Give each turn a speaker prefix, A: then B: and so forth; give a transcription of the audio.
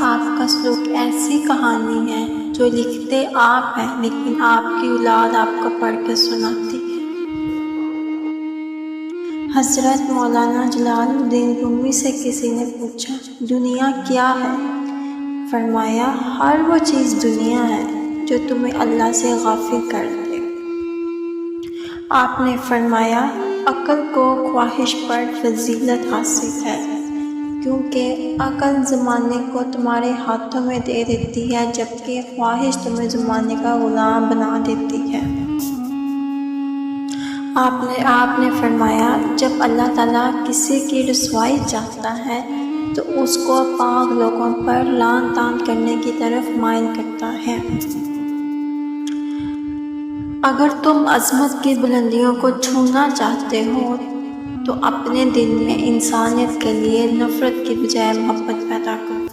A: آپ کا سلوک ایسی کہانی ہے جو لکھتے آپ ہیں لیکن آپ کی اولاد آپ کو پڑھ کے سناتی ہے۔ حضرت مولانا جلال الدین رومی سے کسی نے پوچھا دنیا کیا ہے؟ فرمایا ہر وہ چیز دنیا ہے جو تمہیں اللہ سے غافل کر دے۔ آپ نے فرمایا عقل کو خواہش پر فضیلت حاصل ہے، کیونکہ عقل زمانے کو تمہارے ہاتھوں میں دے دیتی ہے جبکہ خواہش تمہیں زمانے کا غلام بنا دیتی ہے۔ آپ نے فرمایا جب اللہ تعالیٰ کسی کی رسوائی چاہتا ہے تو اس کو پاک لوگوں پر لعن طعن کرنے کی طرف مائل کرتا ہے۔ اگر تم عظمت کی بلندیوں کو چھونا چاہتے ہو تو اپنے دل میں انسانیت کے لیے نفرت کی بجائے محبت پیدا کرو۔